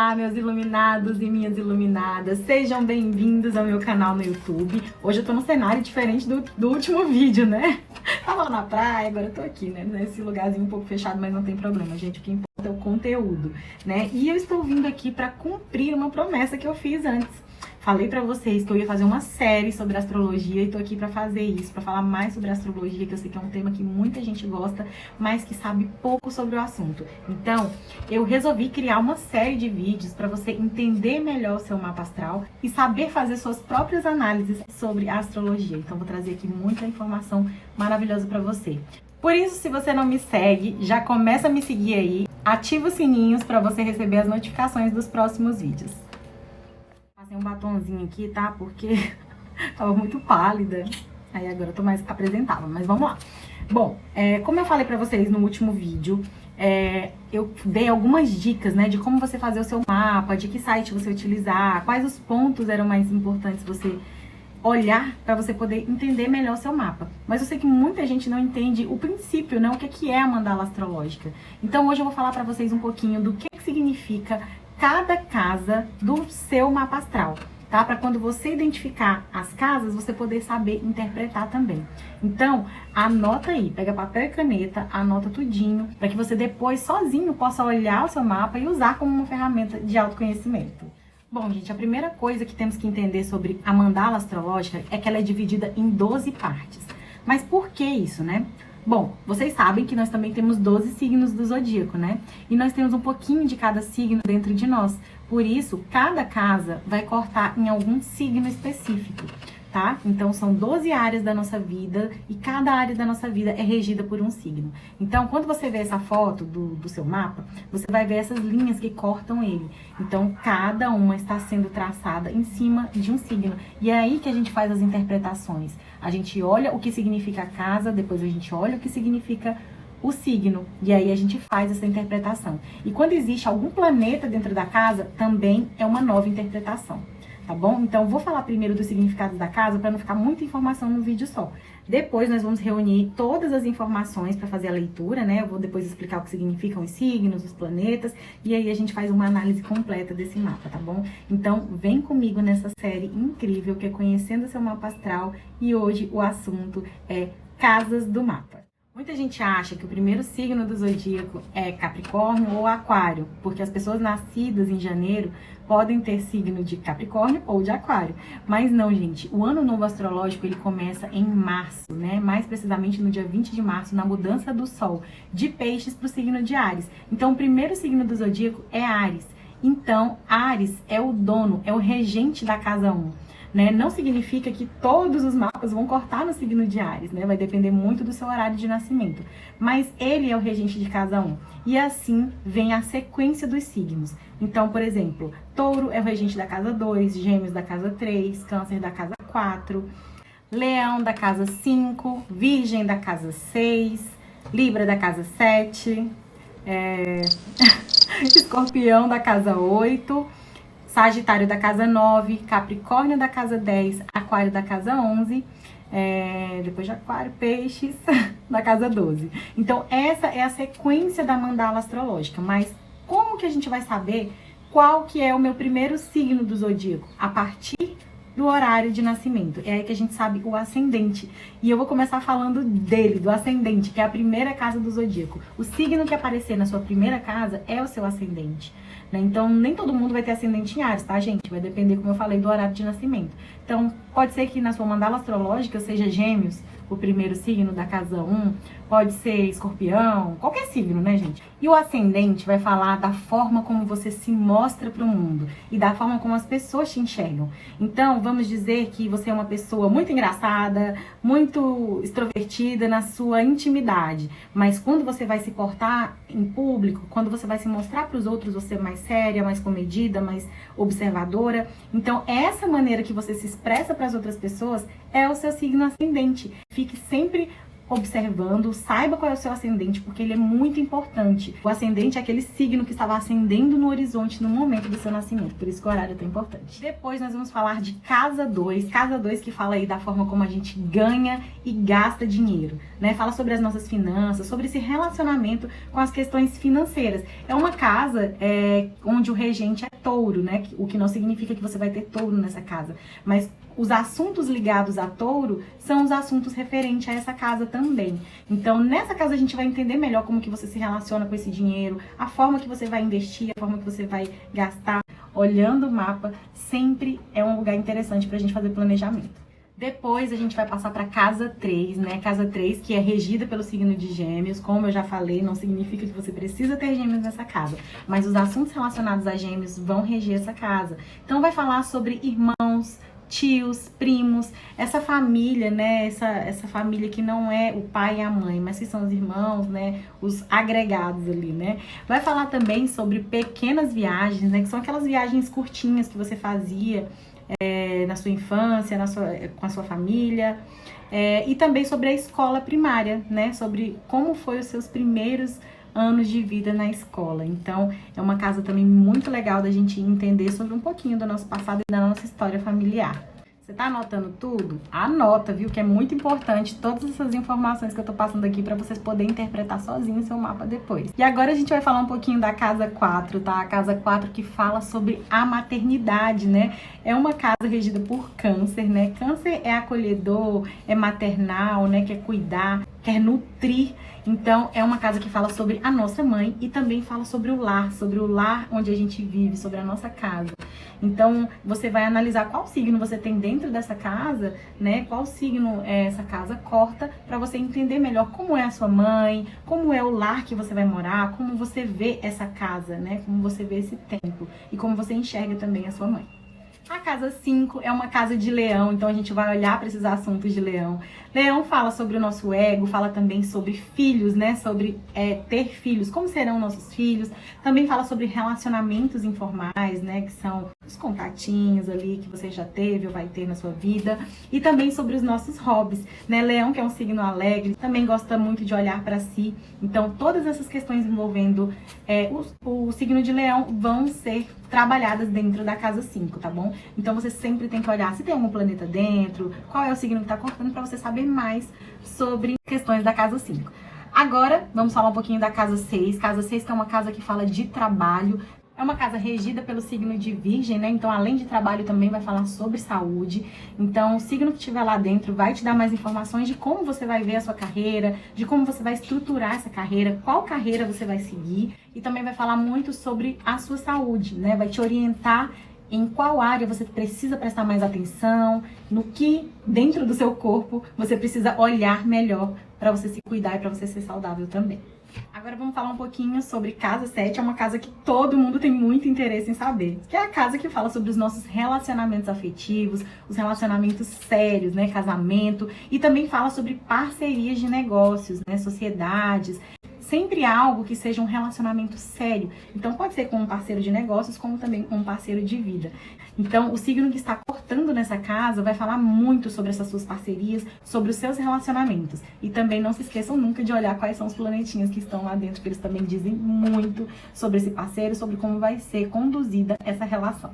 Olá, meus iluminados e minhas iluminadas, sejam bem-vindos ao meu canal no YouTube. Hoje eu tô num cenário diferente do último vídeo, né? Tava lá na praia, agora eu tô aqui, né? Nesse lugarzinho um pouco fechado, mas não tem problema, gente. O que importa é o conteúdo, né? E eu estou vindo aqui pra cumprir uma promessa que eu fiz antes. Falei pra vocês que eu ia fazer uma série sobre astrologia e tô aqui pra fazer isso, pra falar mais sobre astrologia, que eu sei que é um tema que muita gente gosta, mas que sabe pouco sobre o assunto. Então, eu resolvi criar uma série de vídeos pra você entender melhor o seu mapa astral e saber fazer suas próprias análises sobre a astrologia. Então, vou trazer aqui muita informação maravilhosa pra você. Por isso, se você não me segue, já começa a me seguir aí, ativa os sininhos pra você receber as notificações dos próximos vídeos. Passei um batonzinho aqui, tá? Porque tava muito pálida. Aí agora eu tô mais apresentável, mas vamos lá. Bom, como eu falei pra vocês no último vídeo, eu dei algumas dicas, né? De como você fazer o seu mapa, de que site você utilizar, quais os pontos eram mais importantes você olhar para você poder entender melhor o seu mapa. Mas eu sei que muita gente não entende o princípio, né? O que é a mandala astrológica. Então hoje eu vou falar para vocês um pouquinho do que significa cada casa do seu mapa astral, tá? Para quando você identificar as casas, você poder saber interpretar também. Então, anota aí, pega papel e caneta, anota tudinho, para que você depois sozinho possa olhar o seu mapa e usar como uma ferramenta de autoconhecimento. Bom, gente, a primeira coisa que temos que entender sobre a mandala astrológica é que ela é dividida em 12 partes. Mas por que isso, né? Bom, vocês sabem que nós também temos 12 signos do zodíaco, né? E nós temos um pouquinho de cada signo dentro de nós. Por isso, cada casa vai cortar em algum signo específico, tá? Então, são 12 áreas da nossa vida e cada área da nossa vida é regida por um signo. Então, quando você vê essa foto do seu mapa, você vai ver essas linhas que cortam ele. Então, cada uma está sendo traçada em cima de um signo. E é aí que a gente faz as interpretações. A gente olha o que significa a casa, depois a gente olha o que significa o signo. E aí a gente faz essa interpretação. E quando existe algum planeta dentro da casa, também é uma nova interpretação. Tá bom? Então, vou falar primeiro dos significados da casa para não ficar muita informação no vídeo só. Depois, nós vamos reunir todas as informações para fazer a leitura, né? Eu vou depois explicar o que significam os signos, os planetas, e aí a gente faz uma análise completa desse mapa, tá bom? Então, vem comigo nessa série incrível que é Conhecendo o Seu Mapa Astral, e hoje o assunto é Casas do Mapa. Muita gente acha que o primeiro signo do zodíaco é Capricórnio ou Aquário, porque as pessoas nascidas em janeiro podem ter signo de Capricórnio ou de Aquário. Mas não, gente. O ano novo astrológico, ele começa em março, né? Mais precisamente no dia 20 de março, na mudança do Sol de Peixes para o signo de Áries. Então, o primeiro signo do zodíaco é Áries. Então, Áries é o dono, é o regente da casa 1. Né? Não significa que todos os mapas vão cortar no signo de Áries, né? Vai depender muito do seu horário de nascimento. Mas ele é o regente de casa 1. E assim vem a sequência dos signos. Então, por exemplo, Touro é o regente da casa 2, Gêmeos da casa 3, Câncer da casa 4, Leão da casa 5, Virgem da casa 6, Libra da casa 7, Escorpião da casa 8, Sagitário da casa 9, Capricórnio da casa 10, Aquário da casa 11, depois de Aquário, Peixes da casa 12. Então, essa é a sequência da mandala astrológica. Mas como que a gente vai saber qual que é o meu primeiro signo do zodíaco? A partir do horário de nascimento. É aí que a gente sabe o ascendente. E eu vou começar falando dele, do ascendente, que é a primeira casa do zodíaco. O signo que aparecer na sua primeira casa é o seu ascendente. Então, nem todo mundo vai ter ascendente em Áries, tá, gente? Vai depender, como eu falei, do horário de nascimento. Então, pode ser que na sua mandala astrológica seja Gêmeos, o primeiro signo da casa 1, pode ser Escorpião, qualquer signo, né, gente? E o ascendente vai falar da forma como você se mostra para o mundo e da forma como as pessoas te enxergam. Então, vamos dizer que você é uma pessoa muito engraçada, muito extrovertida na sua intimidade, mas quando você vai se portar em público, quando você vai se mostrar para os outros, você é mais séria, mais comedida, mais observadora. Então, essa maneira que você se expressa para as outras pessoas é o seu signo ascendente. Fique sempre observando, saiba qual é o seu ascendente, porque ele é muito importante. O ascendente é aquele signo que estava ascendendo no horizonte no momento do seu nascimento, por isso que o horário é tão importante. Depois nós vamos falar de casa 2, que fala aí da forma como a gente ganha e gasta dinheiro, né? Fala sobre as nossas finanças, sobre esse relacionamento com as questões financeiras. É uma casa onde o regente é touro, né? O que não significa que você vai ter touro nessa casa, mas os assuntos ligados a touro são os assuntos referentes a essa casa também. Então, nessa casa a gente vai entender melhor como que você se relaciona com esse dinheiro, a forma que você vai investir, a forma que você vai gastar. Olhando o mapa, sempre é um lugar interessante pra gente fazer planejamento. Depois a gente vai passar para casa 3, né? Casa 3, que é regida pelo signo de Gêmeos. Como eu já falei, não significa que você precisa ter Gêmeos nessa casa, mas os assuntos relacionados a Gêmeos vão reger essa casa. Então vai falar sobre irmãos, tios, primos, essa família, né, essa família que não é o pai e a mãe, mas que são os irmãos, né, os agregados ali, né. Vai falar também sobre pequenas viagens, né, que são aquelas viagens curtinhas que você fazia na sua infância, com a sua família, e também sobre a escola primária, né, sobre como foi os seus primeiros anos de vida na escola. Então, é uma casa também muito legal da gente entender sobre um pouquinho do nosso passado e da nossa história familiar. Você tá anotando tudo? Anota, viu? Que é muito importante todas essas informações que eu tô passando aqui para vocês poderem interpretar sozinho o seu mapa depois. E agora a gente vai falar um pouquinho da casa 4, tá? A casa 4 que fala sobre a maternidade, né? É uma casa regida por Câncer, né? Câncer é acolhedor, é maternal, né? Quer cuidar, quer nutrir. Então, é uma casa que fala sobre a nossa mãe e também fala sobre o lar onde a gente vive, sobre a nossa casa. Então, você vai analisar qual signo você tem dentro dessa casa, né? Qual signo essa casa corta, para você entender melhor como é a sua mãe, como é o lar que você vai morar, como você vê essa casa, né? Como você vê esse templo e como você enxerga também a sua mãe. A casa 5 é uma casa de leão, então a gente vai olhar para esses assuntos de leão. Leão fala sobre o nosso ego, fala também sobre filhos, né? Sobre ter filhos, como serão nossos filhos. Também fala sobre relacionamentos informais, né? Que são os contatinhos ali que você já teve ou vai ter na sua vida. E também sobre os nossos hobbies, né? Leão, que é um signo alegre, também gosta muito de olhar para si. Então, todas essas questões envolvendo o signo de leão vão ser trabalhadas dentro da casa 5, tá bom? Então você sempre tem que olhar se tem algum planeta dentro, qual é o signo que tá cortando, para você saber mais sobre questões da casa 5. Agora, vamos falar um pouquinho da casa 6. Casa 6 que é uma casa que fala de trabalho. É uma casa regida pelo signo de Virgem, né? Então, além de trabalho, também vai falar sobre saúde. Então, o signo que estiver lá dentro vai te dar mais informações de como você vai ver a sua carreira, de como você vai estruturar essa carreira, qual carreira você vai seguir. E também vai falar muito sobre a sua saúde, né? Vai te orientar em qual área você precisa prestar mais atenção, no que dentro do seu corpo você precisa olhar melhor para você se cuidar e para você ser saudável também. Agora vamos falar um pouquinho sobre casa 7, é uma casa que todo mundo tem muito interesse em saber, que é a casa que fala sobre os nossos relacionamentos afetivos, os relacionamentos sérios, né, casamento, e também fala sobre parcerias de negócios, né, sociedades, sempre algo que seja um relacionamento sério. Então pode ser com um parceiro de negócios, como também com um parceiro de vida. Então o signo que está cortando nessa casa vai falar muito sobre essas suas parcerias, sobre os seus relacionamentos. E também não se esqueçam nunca de olhar quais são os planetinhas que estão lá dentro, que eles também dizem muito sobre esse parceiro, sobre como vai ser conduzida essa relação.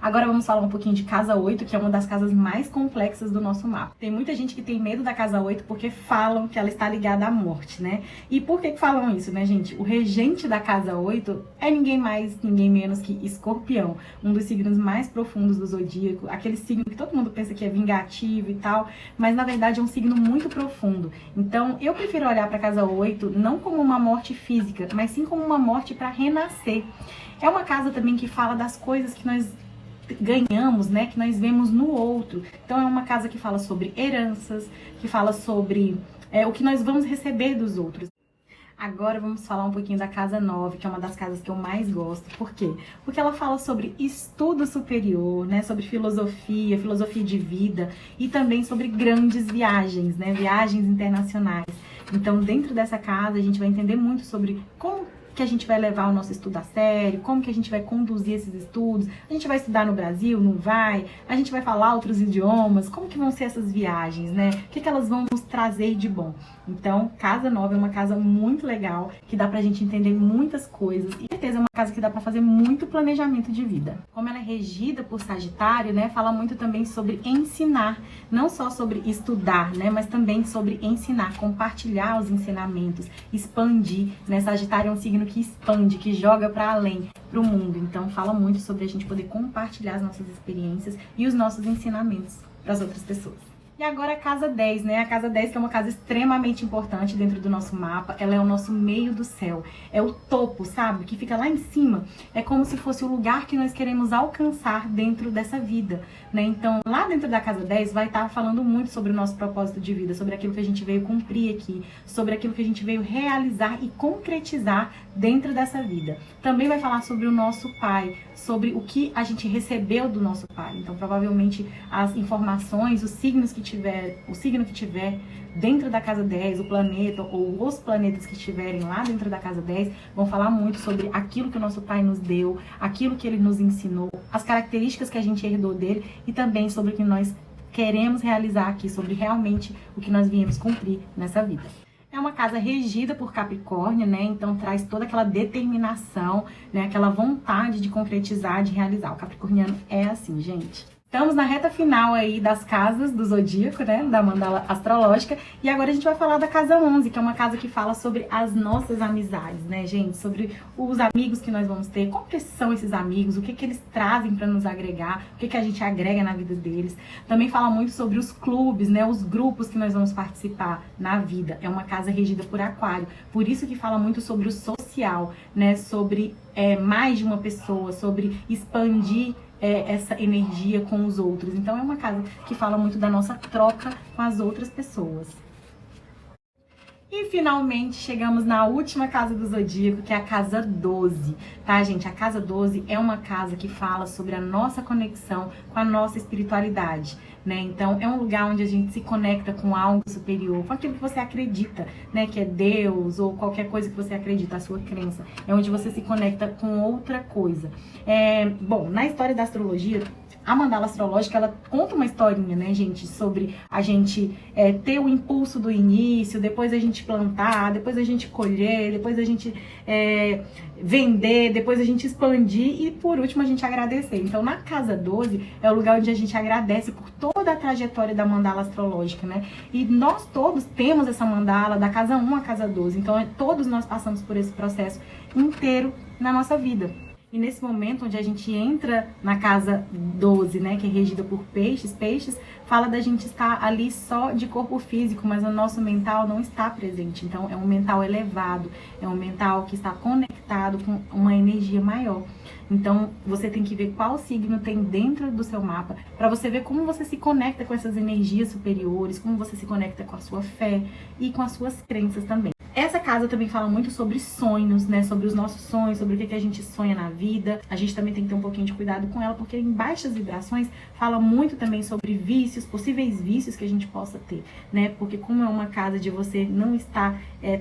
Agora vamos falar um pouquinho de casa 8, que é uma das casas mais complexas do nosso mapa. Tem muita gente que tem medo da casa 8 porque falam que ela está ligada à morte, né? E por que falam isso, né, gente? O regente da casa 8 é ninguém mais, ninguém menos que Escorpião, um dos signos mais profundos do zodíaco, aquele signo que todo mundo pensa que é vingativo e tal, mas na verdade é um signo muito profundo. Então eu prefiro olhar para a casa 8 não como uma morte física, mas sim como uma morte para renascer. É uma casa também que fala das coisas que nós ganhamos, né, que nós vemos no outro. Então é uma casa que fala sobre heranças, que fala sobre o que nós vamos receber dos outros. Agora vamos falar um pouquinho da casa 9, que é uma das casas que eu mais gosto. Por quê? Porque ela fala sobre estudo superior, né, sobre filosofia de vida e também sobre grandes viagens, né, viagens internacionais. Então dentro dessa casa a gente vai entender muito sobre como que a gente vai levar o nosso estudo a sério, como que a gente vai conduzir esses estudos, a gente vai estudar no Brasil, não vai, a gente vai falar outros idiomas, como que vão ser essas viagens, né? O que elas vão nos trazer de bom? Então, Casa Nova é uma casa muito legal, que dá pra gente entender muitas coisas, e com certeza é uma casa que dá pra fazer muito planejamento de vida. Como ela é regida por Sagitário, né, fala muito também sobre ensinar, não só sobre estudar, né, mas também sobre ensinar, compartilhar os ensinamentos, expandir, né? Sagitário é um signo que expande, que joga para além, para o mundo. Então fala muito sobre a gente poder compartilhar as nossas experiências e os nossos ensinamentos para as outras pessoas. E agora a casa 10, né? A casa 10 que é uma casa extremamente importante dentro do nosso mapa. Ela é o nosso meio do céu. É o topo, sabe? Que fica lá em cima. É como se fosse o lugar que nós queremos alcançar dentro dessa vida, né? Então, lá dentro da casa 10 vai estar falando muito sobre o nosso propósito de vida, sobre aquilo que a gente veio cumprir aqui, sobre aquilo que a gente veio realizar e concretizar dentro dessa vida. Também vai falar sobre o nosso pai, sobre o que a gente recebeu do nosso pai. Então, provavelmente, as informações, os signos que tiver, o signo que tiver dentro da casa 10, o planeta ou os planetas que estiverem lá dentro da casa 10, vão falar muito sobre aquilo que o nosso pai nos deu, aquilo que ele nos ensinou, as características que a gente herdou dele e também sobre o que nós queremos realizar aqui, sobre realmente o que nós viemos cumprir nessa vida. É uma casa regida por Capricórnio, né? Então traz toda aquela determinação, né? Aquela vontade de concretizar, de realizar. O capricorniano é assim, gente. Estamos na reta final aí das casas do zodíaco, né, da mandala astrológica, e agora a gente vai falar da casa 11, que é uma casa que fala sobre as nossas amizades, né, gente, sobre os amigos que nós vamos ter, como que são esses amigos, o que que eles trazem para nos agregar, o que que a gente agrega na vida deles. Também fala muito sobre os clubes, né, os grupos que nós vamos participar na vida. É uma casa regida por Aquário, por isso que fala muito sobre o social, né, sobre mais de uma pessoa, sobre expandir essa energia com os outros. Então é uma casa que fala muito da nossa troca com as outras pessoas. E finalmente chegamos na última casa do zodíaco, que é a casa 12, tá, gente? A casa 12 é uma casa que fala sobre a nossa conexão com a nossa espiritualidade, né? Então é um lugar onde a gente se conecta com algo superior, com aquilo que você acredita, né? Que é Deus ou qualquer coisa que você acredita, a sua crença. É onde você se conecta com outra coisa. Bom, na história da astrologia, a mandala astrológica, ela conta uma historinha, né, gente, sobre a gente ter o impulso do início, depois a gente plantar, depois a gente colher, depois a gente vender, depois a gente expandir e, por último, a gente agradecer. Então, na casa 12 é o lugar onde a gente agradece por toda a trajetória da mandala astrológica, né? E nós todos temos essa mandala da casa 1 à casa 12. Então, todos nós passamos por esse processo inteiro na nossa vida. E nesse momento onde a gente entra na casa 12, né, que é regida por peixes, fala da gente estar ali só de corpo físico, mas o nosso mental não está presente. Então é um mental elevado, é um mental que está conectado com uma energia maior. Então você tem que ver qual signo tem dentro do seu mapa, para você ver como você se conecta com essas energias superiores, como você se conecta com a sua fé e com as suas crenças também. Essa casa também fala muito sobre sonhos, né? Sobre os nossos sonhos, sobre o que a gente sonha na vida. A gente também tem que ter um pouquinho de cuidado com ela, porque em baixas vibrações fala muito também sobre vícios, possíveis vícios que a gente possa ter, né? Porque como é uma casa de você não estar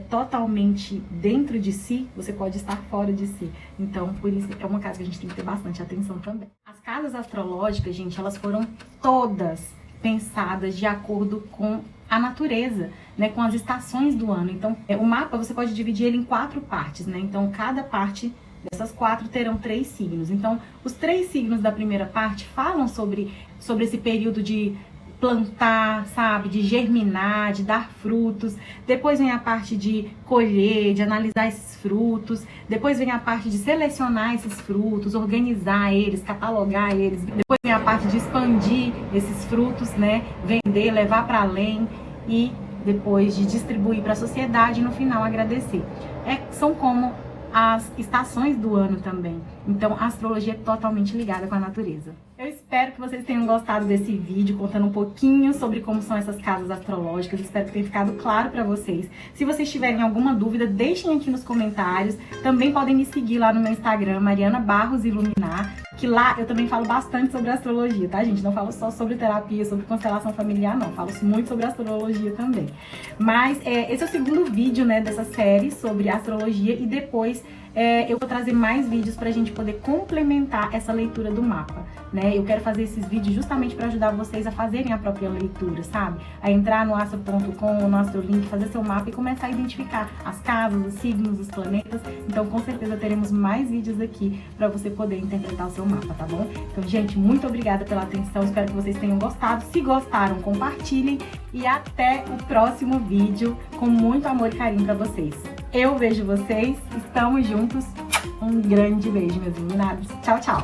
totalmente dentro de si, você pode estar fora de si. Então, por isso, é uma casa que a gente tem que ter bastante atenção também. As casas astrológicas, gente, elas foram todas pensadas de acordo com a natureza, né, com as estações do ano. Então, o mapa você pode dividir ele em 4 partes, né? Então, cada parte dessas 4 terão 3 signos. Então, os 3 signos da primeira parte falam sobre esse período de plantar, sabe, de germinar, de dar frutos. Depois vem a parte de colher, de analisar esses frutos. Depois vem a parte de selecionar esses frutos, organizar eles, catalogar eles. Depois vem a parte de expandir esses frutos, né, vender, levar para além e depois de distribuir para a sociedade e no final agradecer. São como as estações do ano também. Então a astrologia é totalmente ligada com a natureza. Eu espero que vocês tenham gostado desse vídeo, contando um pouquinho sobre como são essas casas astrológicas. Espero que tenha ficado claro para vocês. Se vocês tiverem alguma dúvida, deixem aqui nos comentários. Também podem me seguir lá no meu Instagram, Mariana Barros Iluminar, que lá eu também falo bastante sobre astrologia, tá, gente? Não falo só sobre terapia, sobre constelação familiar, não. Falo muito sobre astrologia também. Mas esse é o segundo vídeo, né, dessa série sobre astrologia e depois eu vou trazer mais vídeos pra gente poder complementar essa leitura do mapa, né? Eu quero fazer esses vídeos justamente para ajudar vocês a fazerem a própria leitura, sabe? A entrar no astro.com, no Astrolink, fazer seu mapa e começar a identificar as casas, os signos, os planetas. Então, com certeza, teremos mais vídeos aqui para você poder interpretar o seu mapa, tá bom? Então, gente, muito obrigada pela atenção. Espero que vocês tenham gostado. Se gostaram, compartilhem e até o próximo vídeo com muito amor e carinho para vocês. Eu vejo vocês, estamos juntos. Um grande beijo, meus iluminados. Tchau, tchau!